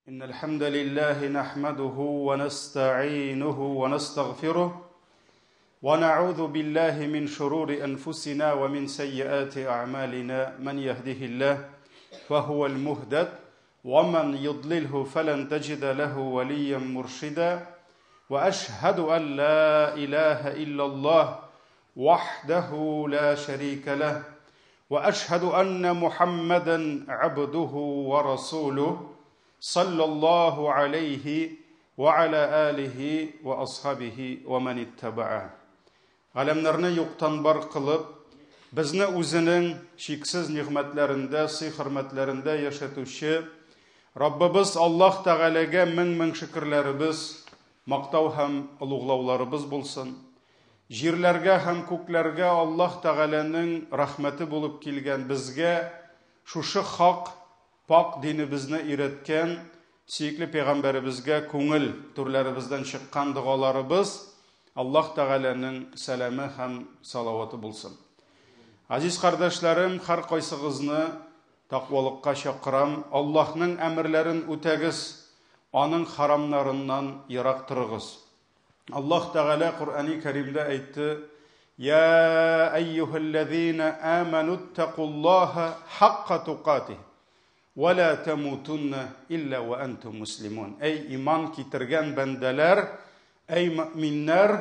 إن الحمد لله نحمده ونستعينه ونستغفره ونعوذ بالله من شرور أنفسنا ومن سيئات أعمالنا من يهده الله فهو المهتد ومن يضلله فلن تجد له وليا مرشدا وأشهد أن لا إله إلا الله وحده لا شريك له وأشهد أن محمدا عبده ورسوله صلى الله عليه وعلى آله وأصحابه ومن اتبعه. Alemlerini yoktan bar kılıp, bizni özünün şiksiz nimetlerinde, hürmetlerinde yaşatuşu, Rabbimiz Allah Teala'ga min şükürlerimiz, maqtav hem ulug'lavlarimiz bulsun. Jirlerge hem köklerge Allah Teala'nın rahmeti bulup kelgen bizge, şuşu hak, pak dinimizni öğretken, siyikli peygamberimizge köngül türlerimizden çıkan dualarımız, Allah Teala'nın selamı hem salavatı bulsun. Aziz kardeşlerim, her kaysığızını takvalıkka şakıram, Allah'ın emirlerin ötegiz, onun haramlarından yıraktırığız. Allah Teala Kur'an-ı Kerim'de aytti, Ya eyyühellezine amenuttekullaha hakka tukatih. وَلَا تَمُوتُنَّ إِلَّا وَأَنْتُمْ مُسْلِمُونَ. Ey iman getirgen bendeler, ey müminler,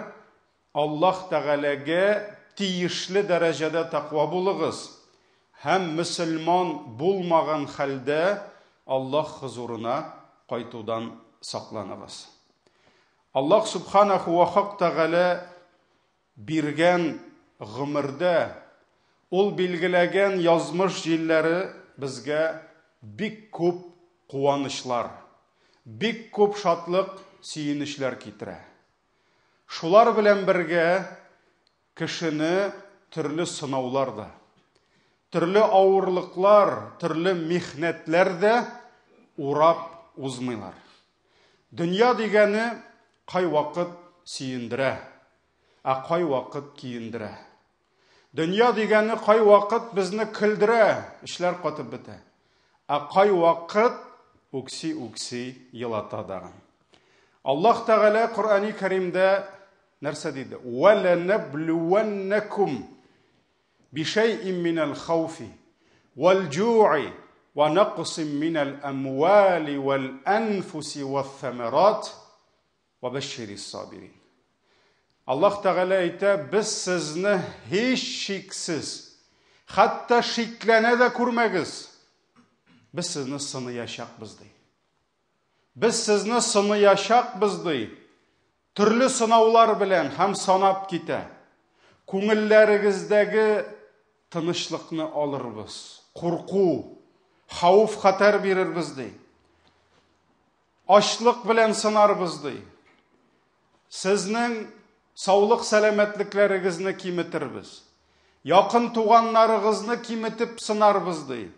Allah Teala'ga tiyişli derecede takva bulunuz. Hem Müslüman bulmagan halde Allah huzuruna kaytudan saklanınız. Allah Subhanahu ve Hak Teala birgen gımırda, ol bilgilegen yazmış jilleri bizge bik köp kuvanışlar, bik köp şatlık siyinişler kitire. Şular bilen birge kişini türlü sınavlar da, türlü ağırlıklar, türlü mihnetler de urap uzmaylar. Dünya degeni kay vakit siyindire, kay vakit kiyindire. Dünya degeni kay vakit bizni kildire, işler katıp bite. Kay vakit uksi yılatadağın. Allah Teala Kur'an-ı Kerim'de nerse dedi? وَلَنَبْلُوَنَّكُمْ بِشَيْءٍ مِنَ الْخَوْفِ وَالْجُوعِ وَنَقْصٍ مِنَ الْأَمْوَالِ وَالْأَنْفُسِ وَالثَّمَرَاتِ وَبَشِّرِ الصَّابِرِينَ. Allah Teala ayta, biz sizni hiç şiksiz, hatta şiklene de kurmegiz. Biz sizni sını yaşak bizdi. Biz sizni sını yaşak bizdi. Türlü sınavlar bilen hem sanap kite. Köngüllerigizdagi tınışlıkni alırız. Korku, havf xatar verir bizdi. Açlık bilen sınar bizdi. Sizning sağlık selametliklerinizni kimitirbiz. Yakın tuğanlarınızını kimitip sınar bizdi.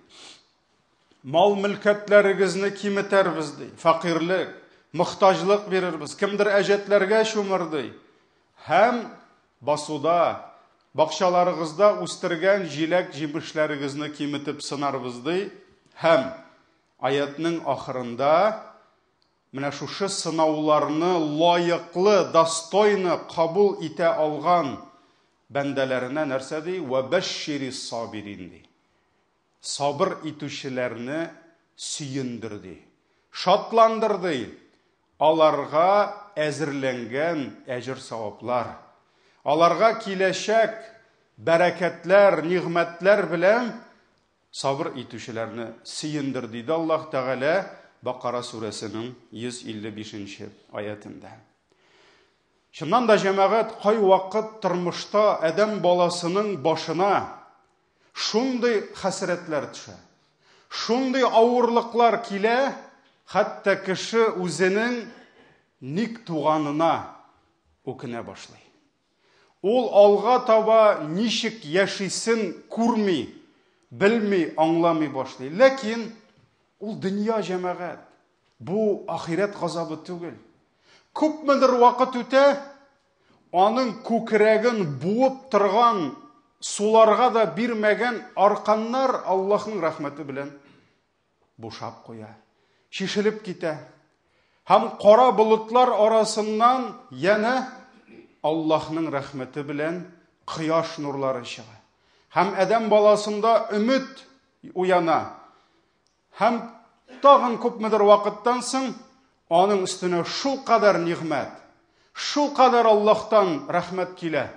Mal mülketlerinizni kimiter bizdi. Fakirlik, muhtajlık verir biz. Kimdir ejetlerge şumirdi. Hem basuda, bakşalarınızda üstirgen jilek jimişlerinizni kimitip sınar bizdi. Hem ayetinin ahırında mine şuşu sınavlarını layıklı, dastoyni kabul ite algan bendelerine nersedi? Ve beşşiri sabirindi. Sabır itüşlerini süyündürdü, şatlandırdı. Alarga ezirlengen ecir savaplar, alarga kileşek bereketler, nimetler bilen sabır itüşlerini süyündürdü. Allah Teala Bakara suresinin 155. ayetinde. Şundan da cemaat kay vakit turmuşta adam balasının başına şunday hasretler düşe, şunday ağırlıklar kile, hatta kişi özünün nik tuğanına okuna başlay. Ol alga taba nişik yaşaysın kurmi, bilmi, anlami başlay. Lakin ol dünya cemaat, bu ahiret gazabı tügül. Köpmedir vakit öte, onun kökregin buup turgan sularga da birmegen arkanlar Allah'ın rahmeti bilen boşap koya. шешелеп китә. Һәм кара болытлар арасыннан яна Аллаһның рәхмәте белән кояш нурлары чыга. Һәм адәм баласында өмет уяна. Һәм тагын күпмедер вакыттан соң аның өстенә шул кадәр нигъмәт, шул кадәр Аллаһтан рәхмәт килә.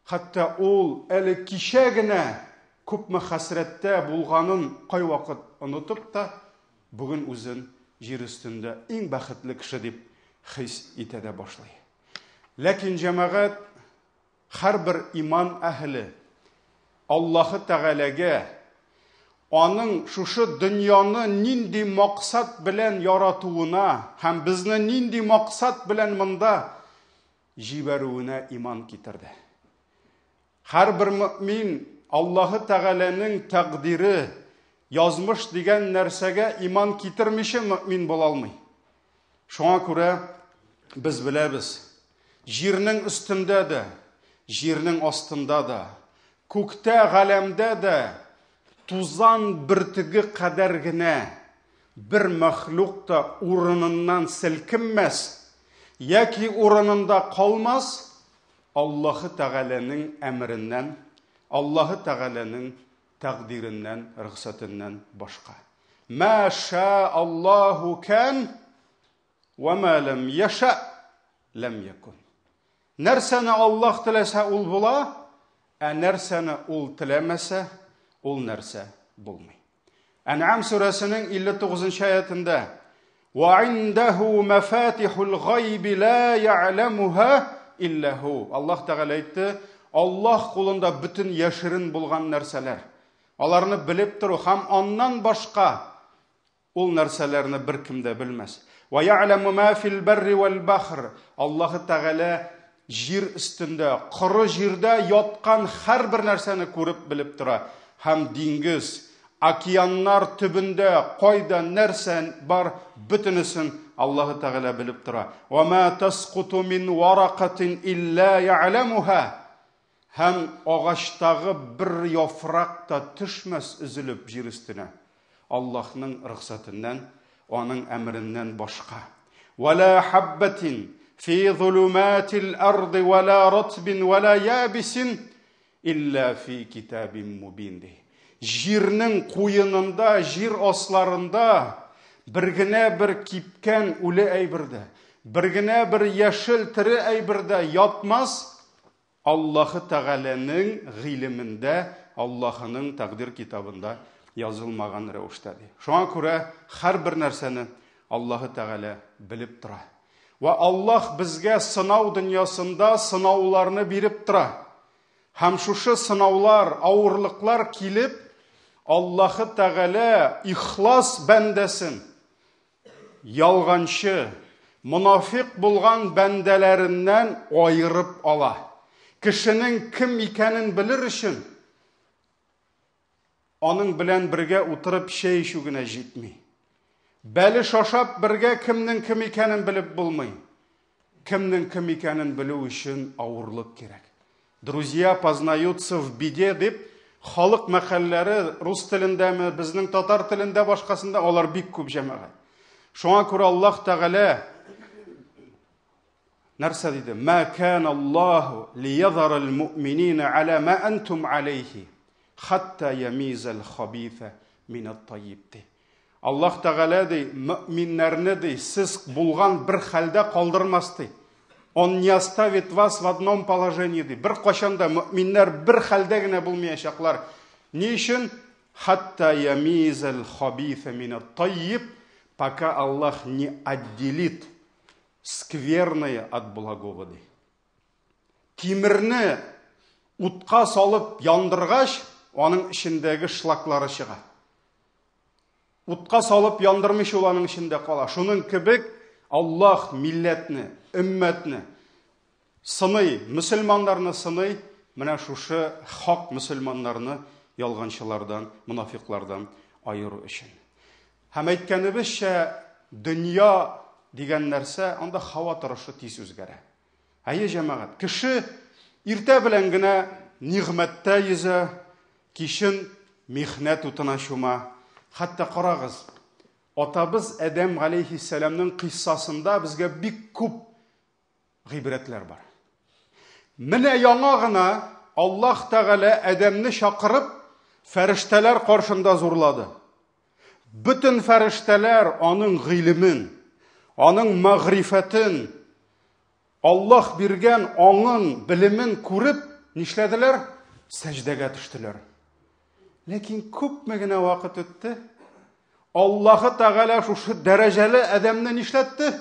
Хәтта ул әле кичә генә күпме хәсрәттә булганын кайвакыт онытып та, бүген үзен җир өстендә иң бәхетле кеше дип хис итә дә башлый. Ләкин җәмәгать, һәрбер иман әһле Аллаһы Тәгаләгә аның шушы дөньяны нинди максат белән яратуына һәм безне нинди максат белән монда җибәрүенә иман китерде. Һәрбер мөмин Аллаһы Тәгаләнең тәкъдире, язмыш дигән нәрсәгә иман китермичә мөмин була алмый. Шуңа күрә без беләбез, җирнең өстендә дә, җирнең астында да, күктә, галәмдә дә тузан бөртеге кадәр генә бер мәхлук та урыныннан селкенмәс, яки урынында калмас Аллаһы Тәгаләнең әмреннән, Аллаһы Тәгаләнең тәкъдиреннән, рөхсәтеннән башка. Ма ша Аллаһу кан ва ма лам яша лам якун. Нәрсәне Аллаһ теләсә ул була, ә нәрсәне ул теләмәсә ул нәрсә булмый. Ан'ам сүрәсенең 59-нчы аятында: "Ва индаху мафатихул гайби ла я'ламуха илля ху." Аллаһ Тәгалә әйтте, Аллаһ кулында бүтән яшерен булган нәрсәләр. Аларны белеп тору һәм аннан башка ул нәрсәләрне беркем дә белмәс. "Ва я'ламу ма фил барри вал бахр." Аллаһ Тәгалә җир өстендә, коры җирдә яткан һәрбер нәрсәне күреп белеп тора. Һәм диңгез, океаннар төбендә кайда нәрсә бар, бөтенесен Аллаһ Тәгалә белеп тора. "Ва ма тасқуту мин варaqatin илля я'ламуха." Һәм агачтагы бер яфрак та төшмәс үзелеп җир өстенә. Аллаһның рөхсәтеннән, аның әмреннән башка. "Ва ла хаббатин фи зулуматил арди ва ла ратбин ва ла ябисин илля фи китабин мубин." Җирнең куенында, җир асларында бер генә бер кипкән үле әйбердә, бер генә бер яшел тире әйбердә ятмас Аллаһы Тәгаләнең гыйлемендә, Аллаһының тәкъдир китабында язылмаган рәвештә. Шуңа күрә һәрбер нәрсәне Аллаһы Тәгалә белеп тора. Ва Аллаһ безгә сынау дөньясында сынауларны биреп тора. Һәм шушы сынаулар, авырлыклар килеп, Аллаһы Тәгалә ихлас бәндәсен, ялганчы, мунафиq булган бәндәләреннән айырып ала. Кешенең кем икәнен белер өчен аның белән бергә утырып чәй эчү генә җитми. Бәлеш ашап бергә кемнең кем икәнен белеп булмый. Кемнең кем икәнен белү өчен авырлык кирәк. Друзья познаются в беде дип, халык мәкальләре рус телендәме, безнең татар телендә башкасында алар бик күп җәмәгать. Шуңа күрә Аллаһ Тәгалә нәрсә диде? "Ма кана Аллаһу лиязара ал-муъминина ала ма антум алейхи хатта ямизал хабиса мин ат-таййиб." Аллаһ Тәгалә ди, мөминнәрне ди, сез булган бер хәлдә калдырмас ди. Он не оставит вас в одном положении ди. Бер кашанда мөминнәр бер хәлдә генә булмаячаклар. Ни өчен? Хатта ямизал хабиса мин ат-таййиб, пока Аллаһ не отделит скверное от благого ди. Тимерне утка салып яндыргач, аның ичендәге шлаклары чыга. Утка салып яндырмыш ул аның ичендә кала. Шуның кебек Аллаһ милләтне, өммәтне сыный, мөселманнарны сыный, менә шушы хак мөселманнарны ялганчылардан, мунафиклардан айыру өчен. Һәм әйткәнебезчә, дөнья дигән нәрсә анда һава торышы тиз үзгәрә. Әйе җәмәгать, кеше иртә белән генә нигъмәттә йөзә, кичен михнәт утына чума. Хәтта карагыз, Атабыз Әдәм алейхиссаламның кыйссасында безгә бик күп гыйбрәтләр бар. Менә яңа гына Аллаһ Тәгалә Әдәмне чакырып, фәрештәләр каршында зурлады. Bütün фәрештәләр аның гыйлемен, аның мәгърифәтен, Аллаһ биргән аңын, белемен күреп, нишләделәр? Сәҗдәгә төштеләр. Ләкин күпме генә вакыт үтте, Аллаһы Тәгалә шушы дәрәҗәле Әдәмне нишләтте?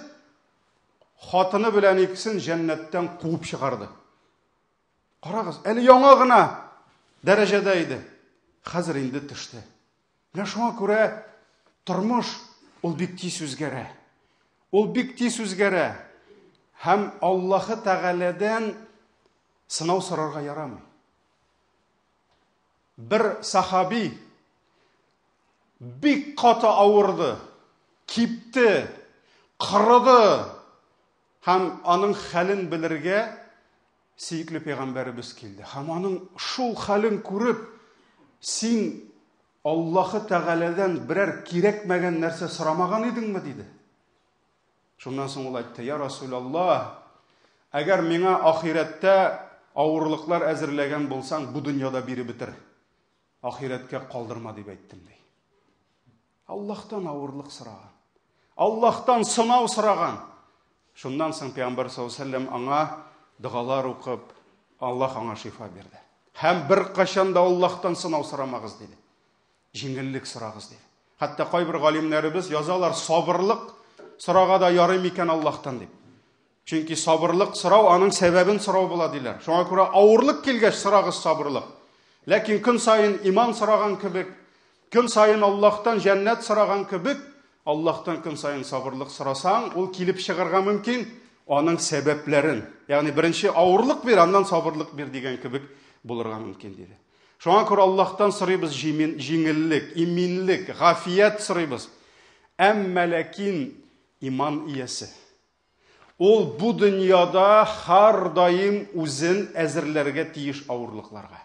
Хатыны белән икесен җәннәттән куып чыгарды. Карагыз, әле яңа гына дәрәҗәдә иде. Хәзер инде төште. Менә шуңа күрә тормыш ул бик тиз үзгәрә. Ул бик тиз үзгәрә. Һәм Аллаһы Тәгаләдән сынау сорарга ярамый. Бер сахаби бик каты авырды, кипте, кырыды. Һәм аның хәлен белергә сөйкле пәйгамбәребез килде. Һәм аның шул хәлен күреп, син Аллаһы Тәгаләдән берәр кирәкмәгән нәрсә сорамаган идеңме диде. Шуннан соң ул әйтте: "Я Расулаллаһ, әгәр миңа ахирәттә авырлыклар әзерләгән булсаң, бу дөньяда биреп бетер. Ахирәткә калдырма", дип әйттем ди. Аллаһтан авырлык сораган. Аллаһтан сынау сораган. Шуннан соң Пәйгамбәр саллаллаһу алейһи ва саллям аңа дугалар укып, Аллаһ аңа шифа бирде. Һәм бер кашан да Аллаһтан сынау сорамагыз диде. Җиңеллек сорагыз диде. Хәтта кайбер галимнәребез язалар, сабырлык сорага да ярый микән Аллаһтан дип. Чөнки сабырлык сорау аның сәбәбен сорау була диләр. Шуңа күрә авырлык килгәч сорагыз сабырлык. Ләкин көн сайын иман сораган кебек, көн сайын Аллаһтан җәннәт сораган кебек, Аллаһтан көн сайын сабырлык сорасаң, ул килеп чыгарга мөмкин аның сәбәпләрен. Ягъни беренче авырлык бир, аннан сабырлык бир дигән кебек булырга мөмкин диде. Шуңа күрә Аллаһтан сорыйбыз җиңеллек, иминлек, гафият сорыйбыз. Әмма ләкин иман иясе. Ул бу дөньяда һәр даим үзен әзерләргә тиеш авырлыкларга.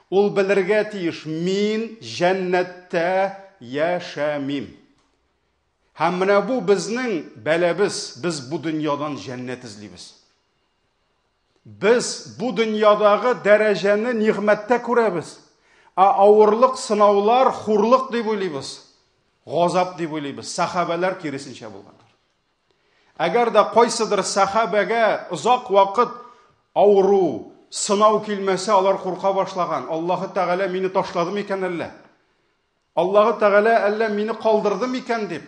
Ул белергә тиеш: мин җәннәттә яшәмим. Һәм менә бу безнең бәләбез, без бу дөньядан җәннәт эзлибез. Без бу дөньядагы дәрәҗәне нигъмәттә күрәбез. Авырлык, сынаулар, хурлык дип уйлыйбыз. Газап дип уйлыйбыз. Сахабалар киресенчә булганнар. Әгәр дә кайсыдыр сахабәгә озак вакыт авыру, сынау килмәсә, алар курка башлаган. Аллаһы Тәгалә мине ташлады микән әллә? Аллаһы Тәгалә әллә мине калдырды микән дип.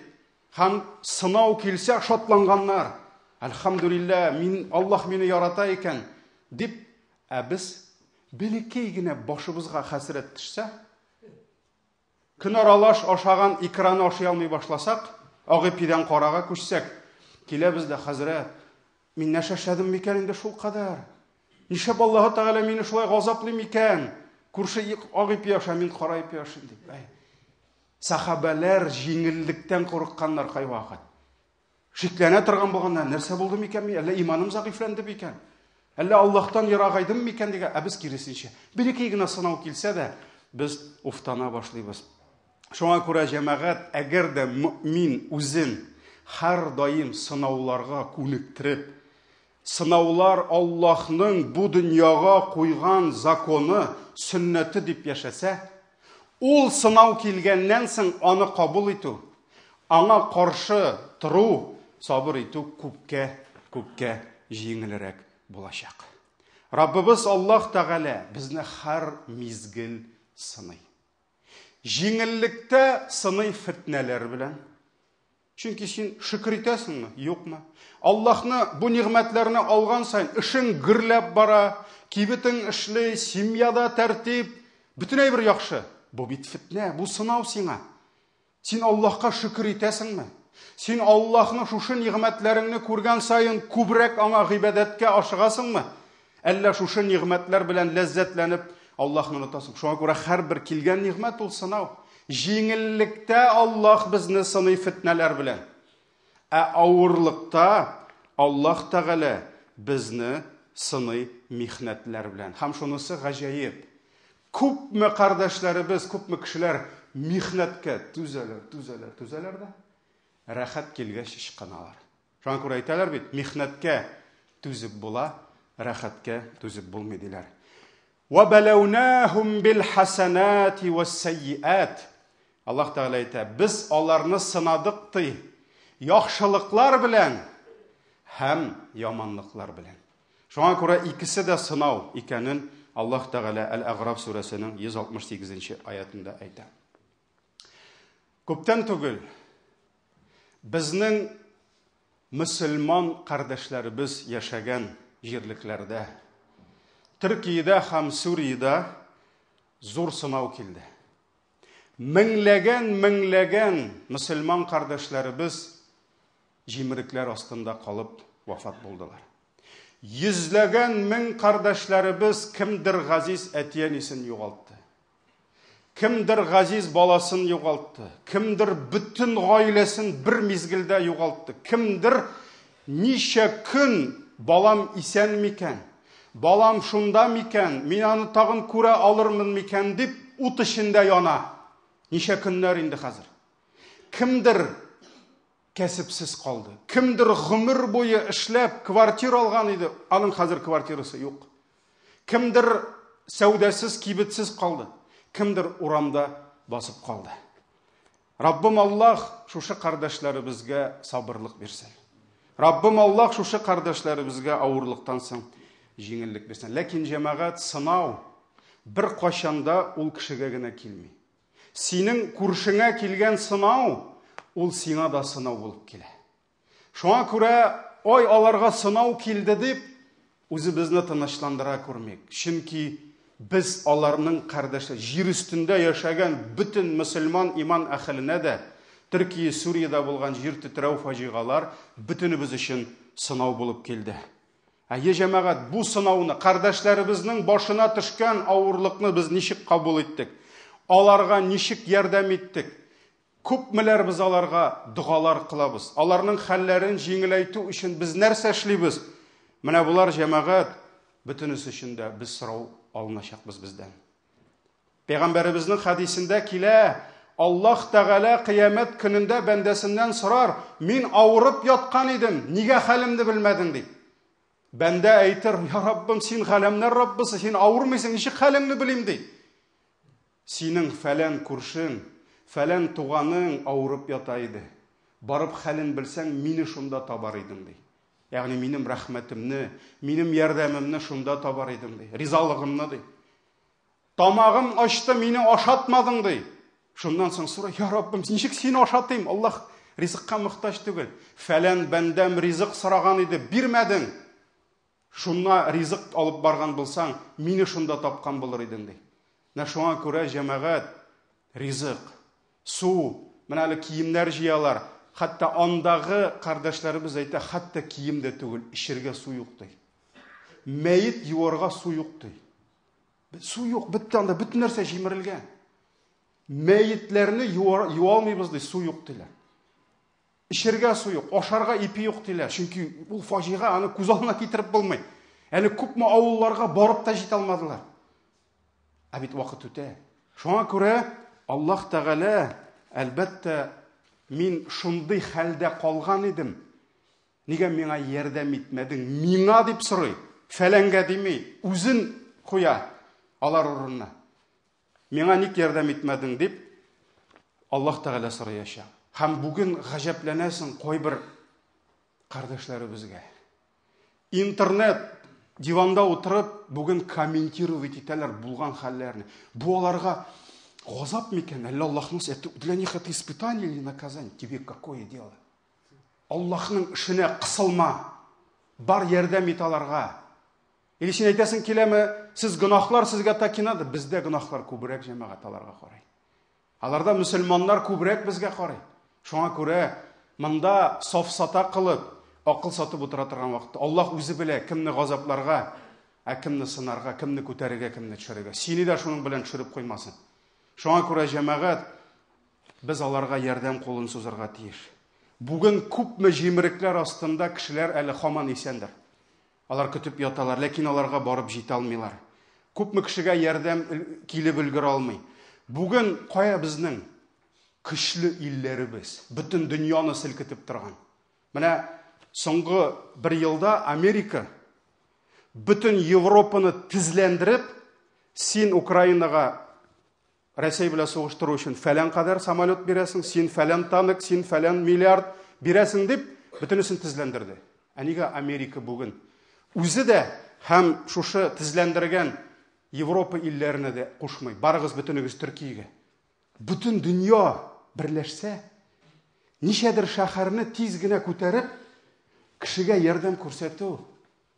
Һәм сынау килсә шатланганнар. Әлхәмдүлилләh, Аллаһ мине ярата икән дип, без белекәй генә башыбызга хәсрәт төшсә, көн аралаш ашаган икраны ашый алмый башласак, агыпидан карага күчсәк, киләбез дә: "Хәзрәт, мин нәрсәшәдем микән инде шул кадәр? Нишәп Аллаһы Тәгалә мине шулай газаплый микән? Күрше агып яша, мин карайып яшим" дип. Сахабалар җиңеллектән курыкканнар кайвакыт. Шикләнә торган булганнар: "Нәрсә булды микән? Әллә иманым зәгыйфләнде микән? Әллә Аллаһтан ерагайдым микән?" дигән. Без киресенчә, берекәй генә сынау килсә дә, без уфтана башлыйбыз. Шуңа күрә җәмәгать, әгәр дә мөмин үзен һәр даим сынауларга күнектереп, сынаулар Аллаһның бу дөньяга куйган законы, сөннәте дип яшәсә, ул сынау килгәннән соң аны кабул итү, аңа каршы тору, сабыр итү күпкә җиңелрәк булачак. Раббыбыз Аллаһ Тәгалә безне һәр мизгел сыный. Җиңеллектә сыный фитнәләр белән. Чөнки син шөкр итәсеңме, юкмы? Аллаһны бу ниғмәтләрне алган сайын эшең гөрләп бара, кибетең эшле, семьяда тәртип, бөтенләй бер яхшы. Бу бит фитнә, бу сынау сиңа. Син Аллаһка шөкр итәсеңме? Син Аллаһның шушы ниғмәтләреңне күргән сайын күбрәк аңа гыйбадәткә ашыгасыңмы? Әллә шушы ниғмәтләр белән ләззәтләнеп Аллаһны онытасың? Шуңа күрә һәрбер килгән ниғмәт ул сынау. Җиңеллектә Аллаһ безне сыный фитнәләр белән. Авырлыкта Аллаһ Тәгалә безне сыный михнәтләр белән. Һәм шунысы гаҗәеп. Күпме кардәшләребез, күпме кешеләр михнәткә түзәләр дә, рәхәт килгәч ычкыналар. Шуңа күрә әйтәләр бит, михнәткә түзеп була, рәхәткә түзеп булмый диләр. وَبَلَوْنَاهُمْ بِالْحَسَنَاتِ وَالسَّيِّئَاتِ Аллаһ Тәгалә әйтә, без аларны сынадык ди, яхшылыклар белән һәм яманлыклар белән. Шуңа күрә икесе дә сынау икәнен Аллаһ Тәгалә Әл-Әғраф сүрәсенең 168-нче аятында әйтә. Күптән түгел безнең мөселман кардәшләребез яшәгән җирлекләрдә, Төркиядә һәм Сүриядә зур сынау килде. Меңләгән мөселман кардәшләребез җимерекләр астында калып вафат булдылар. Йөзләгән мең кардәшләребез кемдер газиз әтиәнисен югалтты. Кемдер газиз баласын югалтты. Кемдер бүтән гаиләсен бер мизгелдә югалтты. Кемдер ничә көн балам исән микән? Балам шунда микән? Мин аны тагын күрә алырмын микән дип ут эчендә яна. Ничә көннәр инде хәзер. Кемдер кәсепсез калды. Кемдер гомер буе эшләп квартира алган иде, аның хәзер квартирасы юк. Кемдер сәүдәсез, кибетсез калды. Кемдер урамда басып калды. Раббым Аллаһ шушы кардәшләребезгә сабырлык бирсен. Раббым Аллаһ шушы кардәшләребезгә авырлыктан соң җиңеллек бирсен. Ләкин җәмәгать сынау бер кашанда ул кешегә генә килми. Синең күршеңә килгән сынау ул сиңа да сынау булып килә. Шуңа күрә ой аларга сынау килде дип үзебезне тынычландыра күрмик. Чөнки biz аларның кардәшләре, җир өстендә яшәгән бүтән мөселман иман әһленә дә, Төркия, Сүриядә булган җир тетрәү фаҗигалар бүтәнебез өчен сынау булып килде. Әйе җәмәгать, бу сынауны, кардәшләребезнең башына төшкән авырлыкны без ничек кабул иттек? Аларга ничек ярдәм иттек? Күпмеләр без аларга дугалар кылабыз? Аларның хәлләрен җиңеләйтү өчен без нәрсә эшлибез? Менә булар җәмәгать, бүтәнесе өчен дә без сорау алыначакбыз бездән. Пәйгамбәребезнең хадисендә килә, Аллаһ Тәгалә кыямәт көнендә бәндәсеннән сорар, мин авырып яткан идем, нигә хәлемне белмәдең дип. Бәндә әйтер, я Раббым, син хәлемнәр Раббысы, син авырмыйсың, ничек хәлеңне белим ди. Синең фәлән күршең, фәлән туганың авырып ята иде. Барып хәлен белсәң, мине шунда табар идең ди. Ягъни минем рәхмәтемне, минем ярдәмемне шунда табар идең ди. Ризалыгымны ди. Тамагым ачты, мине ашатмадың ди. Шуннан соң сора, я Раббым, ничек сине ашатыйм? Аллаһ ризыкка мөхтаҗ түгел. Фәлән бәндәм ризык сораган иде, бирмәдең. Шунна ризык алып барган булсаң, мине шунда тапкан булыр идең ди. Шуңа күрә җәмәгать, ризык, су, менә әле киемнәр җыялар. Хәтта андагы кардәшләребез әйтә, хәтта кием дә түгел, ишергә су юк ди. Мәйет юарга су юк ди. Су юк, бетте анда, бөтен нәрсә җимерелгән. Мәйетләрне юалмыйбыз ди, су юк диләр. Ишергә су юк, ашарга ипи юк диләр. Чөнки ул фаҗига, аны күз алдына китереп булмый. Әле күпме авылларга барып та җитә алмадылар. Ә бит вакыт үтә. Шуңа күрә Аллаһ Тәгалә, әлбәттә, мин шундый хәлдә калган идем. Нигә миңа ярдәм итмәдең? Миңа дип сорый. Фәләнгә дими, үзен куя алар урынына. Миңа ник ярдәм итмәдең дип Аллаһ Тәгалә сораячак. Һәм бүген гаҗәпләнәсең кайбер кардәшләребезгә. Интернет диванда утырып, бүген комментировать итәләр булган хәлләрне. Бу аларга газап микән? Әллә Аллаһның для них это испытание или наказание? Тебе какое дело? Аллаһның эшенә кысылма. Бар ярдәм ит аларга. Или син әйтәсең киләме, сез гынахлар сезгә такинады, бездә гынахлар күбрәк җәмәгать аларга карый. Аларда мөселманнар күбрәк безгә карый. Шуңа күрә монда сафсата кылып, акыл сатып утыра торган вакытта Аллаһ үзе белә кемне газапларга, кемне сынарга, кемне күтәрергә, кемне төшерергә. Сине дә шуның белән төшереп куймасын. Шуңа күрә җәмәгать, без аларга ярдәм кулын сузарга тиеш. Бүген күпме җимерекләр астында кешеләр әле һаман исәндер. Алар көтеп яталар, ләкин аларга барып җитә алмыйлар. Күпме кешегә ярдәм килеп өлгерә алмый. Бүгін қоя біздің күшлі иллерібіз, бүтін дүнияны сілкітіп тұрған. Міне, соңғы бір елда Америка бүтін Европаны тізлендіріп, сен Украинаға Ресей біле соғыштыру үшін фәлән қадар самолет бересің, сен фәлән танк, сен фәлән миллиард бересің деп, бүтінісін тізлендірді. Әнеге Америка бүгін өзі де һәм шушы тізлендірген Европа иллеріне де қошмай, барығыз бүтінігіз Түркиеге. Бүтін дүния бірләшсе, нишәдір шәһәрне тиз генә күтәреп, кішіге ярдәм күрсәтү,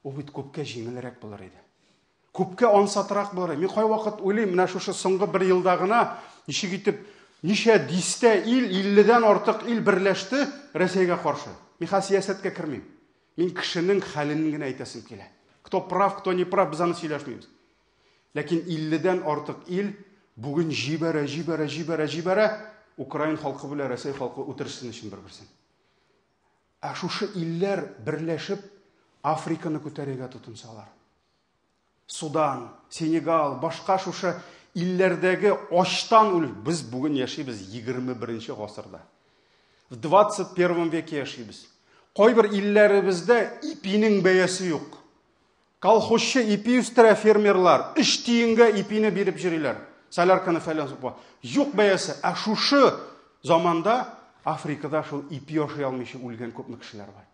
ол бит көпкә жеңілрәк булыр иде. Көпкә ансатырақ булыр. Мен қай вакыт уйлыйм, менә шушы соңгы бір елдагына ничек итеп, ничә дистә ил, 50-дән артык ил берләште Рәсәйгә каршы. Мен сиясәткә кермим. Мен кешенең хәлен генә әйтәсем килә. Кто прав, кто не прав, без аны сөйләшмибез. Ләкин 50-дән артык ил бүген җибәрә, Украин халкы белән Рәсәй халкы үтерсен өчен бер-берсен. Ә шушы илләр берләшеп Африканы күтәрергә тотынсалар. Судан, Сенегал, башка шушы илләрдәге аштан үлү. Без бүген яшибез 21-нче гасырда. В 21 веке яшибез. Кайбер илләребездә ипинең бәясе юк. Колхозчы ипи үстерә фермерлар, 3 тиенгә ипине биреп йөриләр. Солярканы фәлән супа. Юк бәясе. Ә шушы заманда Африкада шул ипи ашый алмыйча үлгән күпме кешеләр бар.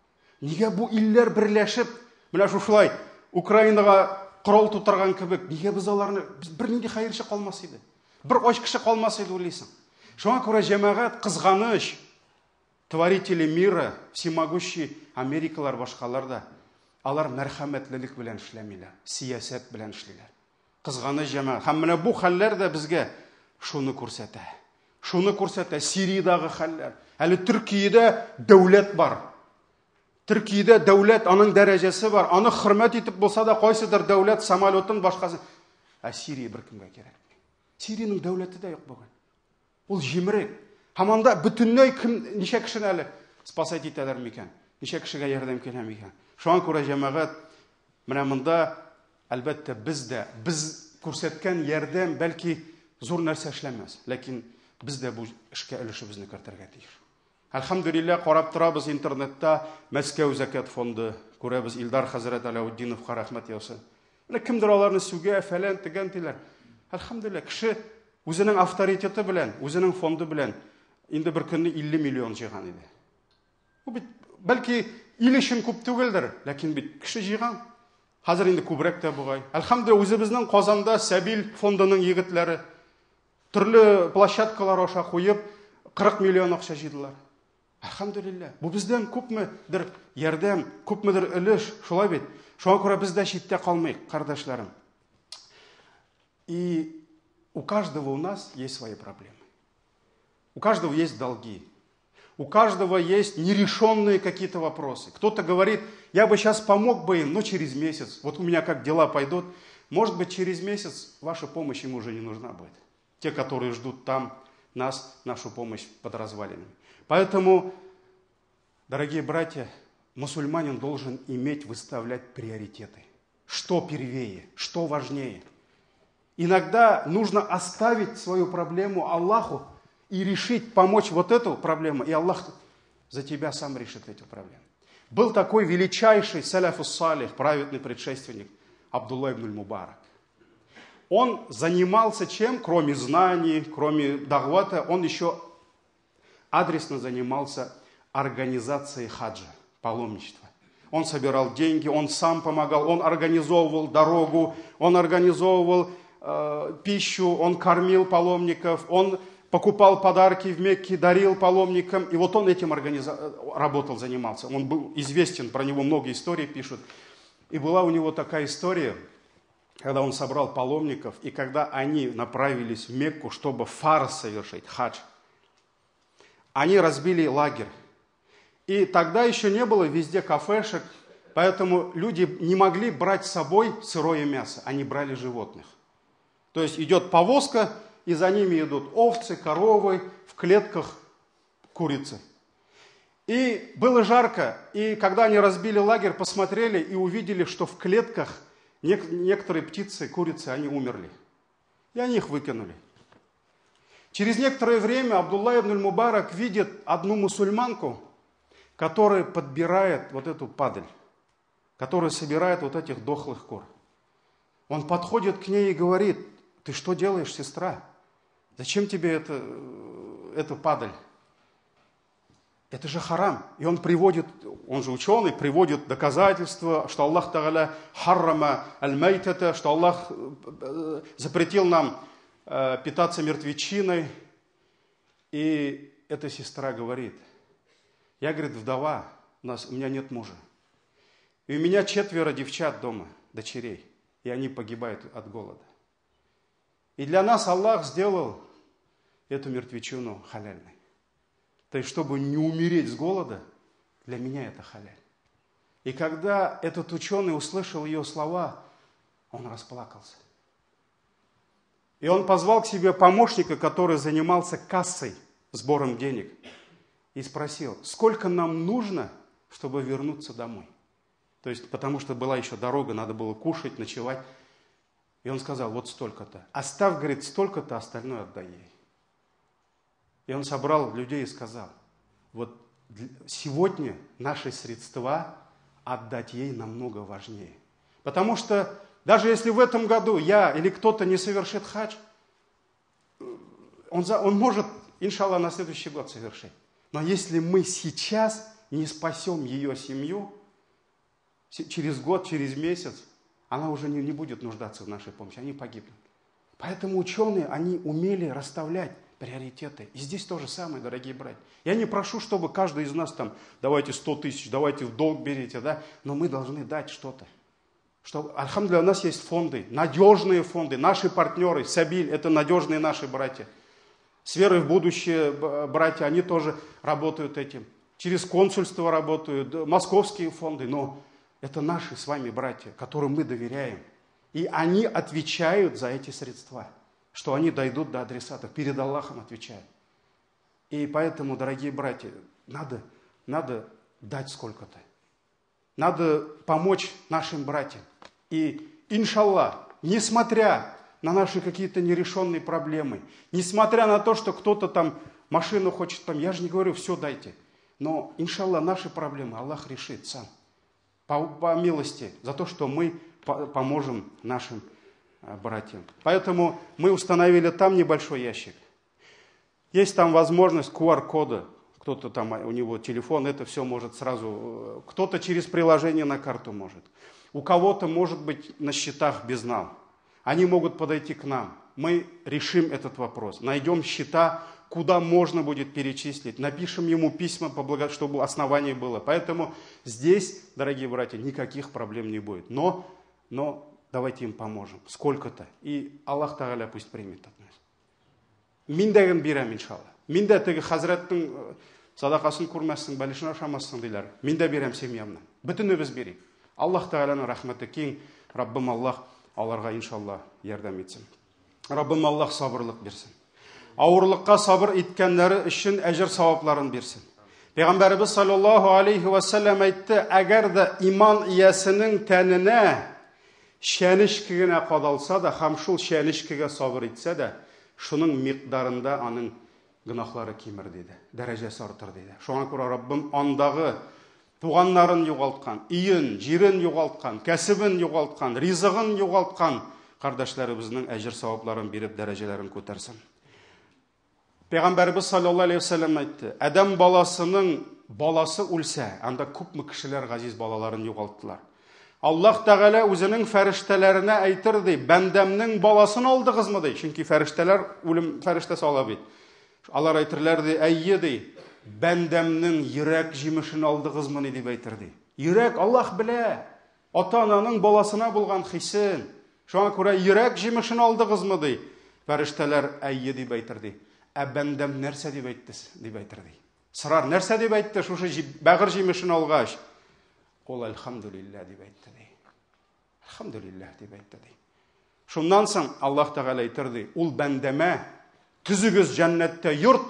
Нигә бу илләр берләшеп, менә шушылай Украинага корал тутырган кебек, нигә без аларны бер нинди хәерче калмас иде. Бер ач кеше калмас иде уйлыйсың. Шуңа күрә җәмәгать кызганыч, творители мира, всемогущий Америкалар башкалар да, алар мәрхәмәтлелек белән эшләмиләр, сиясәт белән эшлиләр. Кызганыч җәмәгать. Һәм менә бу хәлләр дә безгә шуны күрсәтә. Шуны күрсәтә Сириядагы хәлләр. Әле Төркиядә дәүләт бар. Төркиядә дәүләт, аның дәрәҗәсе бар. Аны хөрмәт итеп булса да, кайсыдыр дәүләт самолетын башкасы. Ә Сирия беркемгә кирәк. Сириянең дәүләте дә юк бүген. Ул җимерек. Һәм анда бөтенләй ничә кешене әле спасать итәләр микән? Ничә кешегә ярдәм килә микән? Шуңа күрә җәмәгать менә монда әлбәттә без күрсәткән ярдәм бәлки зур нәрсә эшләмәс, ләкин без дә бу эшкә өлешебезне кертергә тиеш. Әлхәмдүлилләh, карап торабыз интернетта Мәскәү закат фонды, күрәбез Илдар хәзрәт Алауддиновка рәхмәт яусын. Менә кемдер аларны сүгә, фәлән тигән диләр. Әлхәмдүлилләh, кеше үзенең авторитеты белән, үзенең фонды белән инде бер көнне 50 миллион җыйган иде. Бу бит бәлки ил өчен күп түгелдер, ләкин бит кеше җыйган. Хәзер инде күбрәк тә бугай. Әлхәмдүлилләh, үзебезнең Казанда Сәбил фондының егетләре төрле площадкалар аша куеп 40 миллион акча җыйдылар. Әлхәмдүлилләh, бу бездән күпмедер ярдәм, күпмедер өлеш, шулай бит. Шуңа күрә без дә читтә калмыйк, кардәшләрем. И у каждого у нас есть свои проблемы. У каждого есть долги. У каждого есть нерешенные какие-то вопросы. Кто-то говорит, я бы сейчас помог бы им, но через месяц. Вот у меня как дела пойдут. Может быть, через месяц ваша помощь им уже не нужна будет. Те, которые ждут там нас, нашу помощь под развалинами. Поэтому, дорогие братья, мусульманин должен выставлять приоритеты. Что первее, что важнее. Иногда нужно оставить свою проблему Аллаху и решить, помочь вот эту проблему, и Аллах за тебя сам решит эту проблему. Был такой величайший салафус салих, праведный предшественник, Абдулла ибн Мубарак. Он занимался чем? Кроме знаний, кроме дахвата, он еще адресно занимался организацией хаджа, паломничества. Он собирал деньги, он сам помогал, он организовывал дорогу, он организовывал пищу, он кормил паломников, он покупал подарки в Мекке, дарил паломникам. И вот он этим работал, занимался. Он был известен, про него много историй пишут. И была у него такая история, когда он собрал паломников, и когда они направились в Мекку, чтобы фарз совершить, хадж, они разбили лагерь. И тогда еще не было везде кафешек, поэтому люди не могли брать с собой сырое мясо, они брали животных. То есть идет повозка, и за ними идут овцы, коровы, в клетках курицы. И было жарко, и когда они разбили лагерь, посмотрели и увидели, что в клетках некоторые птицы, курицы, они умерли. И они их выкинули. Через некоторое время Абдулла ибн Мубарак видит одну мусульманку, которая подбирает вот эту падаль, которая собирает вот этих дохлых кур. Он подходит к ней и говорит: ты что делаешь, сестра? Зачем тебе эта падаль? Это же харам. И он приводит, он же ученый, приводит доказательства, что Аллах Тааля харрама аль-майтата, что Аллах запретил нам питаться мертвечиной. И эта сестра говорит: я, говорит, вдова, у меня нет мужа. И у меня 4 девчат дома, дочерей, и они погибают от голода. И для нас Аллах сделал эту мертвечину халяльной. То есть, чтобы не умереть с голода, для меня это халяль. И когда этот ученый услышал ее слова, он расплакался. И он позвал к себе помощника, который занимался кассой, сбором денег, и спросил: сколько нам нужно, чтобы вернуться домой? То есть, потому что была еще дорога, надо было кушать, ночевать. И он сказал: вот столько-то. Оставь, говорит, столько-то, остальное отдай ей. И он собрал людей и сказал: вот сегодня наши средства отдать ей намного важнее. Потому что даже если в этом году я или кто-то не совершит хадж, он может, иншаллах, на следующий год совершить. Но если мы сейчас не спасем ее семью, через год, через месяц, она уже не будет нуждаться в нашей помощи, они погибнут. Поэтому ученые, они умели расставлять приоритеты. И здесь то же самое, дорогие братья. Я не прошу, чтобы каждый из нас там, давайте 100 тысяч, давайте в долг берите, да, но мы должны дать что-то. Альхамдулилля, у нас есть фонды, надежные фонды, наши партнеры, Сабиль, это надежные наши братья. С верой в будущее братья, они тоже работают этим. Через консульство работают, московские фонды, но это наши с вами братья, которым мы доверяем. И они отвечают за эти средства, что они дойдут до адресатов, перед Аллахом отвечают. И поэтому, дорогие братья, надо дать сколько-то. Надо помочь нашим братьям. И, иншаллах, несмотря на наши какие-то нерешенные проблемы, несмотря на то, что кто-то там машину хочет, я же не говорю, все дайте. Но, иншаллах, наши проблемы Аллах решит сам. По милости, за то, что мы поможем нашим братьям. Поэтому мы установили там небольшой ящик. Есть там возможность QR-кода. Кто-то там, у него телефон, это все может сразу. Кто-то через приложение на карту может. У кого-то может быть на счетах безнал. Они могут подойти к нам. Мы решим этот вопрос. Найдем счета, куда можно будет перечислить. Напишем ему письма, чтобы основание было. Поэтому здесь, дорогие братья, никаких проблем не будет. Но давайте им поможем. Сколько-то. И Аллах Тааля пусть примет от нас. Миндеген бирам, иншалла. Минда теги хазраттың садақасын көрмәссің, бәлішін ашамассың дейлер. Минда бирам семьямнан. Бүтініміз берейік. Аллах Тааляның рахметі кең. Раббым Аллах аларға иншалла ярдәм етсін. Раббым Аллах сабырлық берсін. Ауырлыққа сабыр еткенлері үшін әжір савапларын берсін. Пейғамбарыбыз саллаллаху алейхи ва саллям айтты: әгәр дә иман иясінің тәніне шәнішкігіне қадалса да, һәм шул шәнішкіге сабыр етсе де, шуның миқдарында аның гынахлары кемір деді, дәрәжесі артыр деді. Шуңа күрә Раббым андағы туғаннарын юғалтқан, үйін, жерін юғалтқан, кәсібін юғалтқан, ризығын юғалтқан қардашларыбызның әжір савапларын беріп дәрәжелерін көтерсін. Пейғамбарыбыз саллаллаху алейхи ва саллям айтты: адам баласының баласы өлсә, анда күпме кешеләр газиз балаларын юғалттылар. Аллах Тағала үзенең фәрештәләренә әйтер ди: бәндәмнең баласын алдыгызмы ди? Чөнки фәрештәләр үлем фәрештәсе ала бит. Алар әйтерләр ди: әйе ди, бәндәмнең йөрәк җимешен алдыгызмы дип әйтер ди. Йөрәк Аллах белә. Ата-ананың баласына булган хисен. Шуңа күрә йөрәк җимешен алдыгызмы ди? Фәрештәләр әйе дип әйтер ди. Ә бәндәм нәрсә дип әйттез дип әйтер ди. Сырар нәрсә дип әйтте шушы бәгыр җимешен алгач? Ул альхамдулилля дип әйтте ди. Альхамдулилля дип әйтте ди. Шуннан соң Аллах Тәгалә әйтер ди: ул бәндәмә түзегез җәннәттә йорт,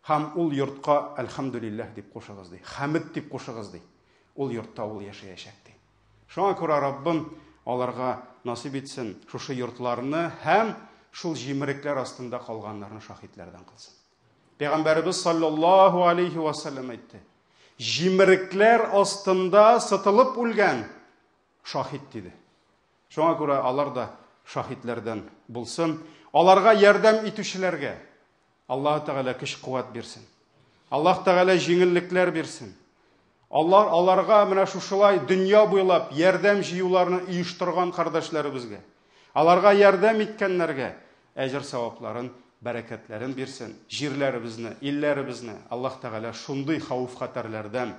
һәм ул йортка альхамдулилля дип кушыгыз ди. Хәмид дип кушыгыз ди. Ул йортта ул яшәячәк ди. Шуңа күрә Раббым аларга насип итсен шушы йортларны һәм шул җимерекләр астында калганнарны шаһитләрдән кылсын. Пәйгамбәрбез саллаллаһу алейхи ва саллям әйтте: җимерекләр астында сытылып үлгән шаһит диде. Шуңа күрә алар да шаһитләрдән булсын. Аларга ярдәм итүчеләргә Аллаһ Тәгалә көч-куәт бирсен. Аллаһ Тәгалә җиңеллекләр бирсен. Аларга менә шушылай дөнья буйлап ярдәм җыюларны оештырган кардәшләребезгә, аларга ярдәм иткәннәргә әҗр-савапларын, бәрәкәтләрен бирсен. Җирләребезне, илләребезне Аллаһ Тәгалә шундый хәвеф-хәтерләрдән,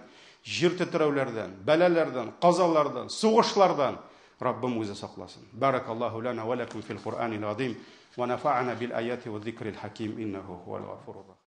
җир тетрәүләрдән, бәлаләрдән, казалардан, сугышлардан Раббым үзе сакласын. Баракаллаху лана ва лакум фил Кур'анил азим ва нафa'ана бил аяти ва зикрил хаким иннаху хувал гафурур рахим.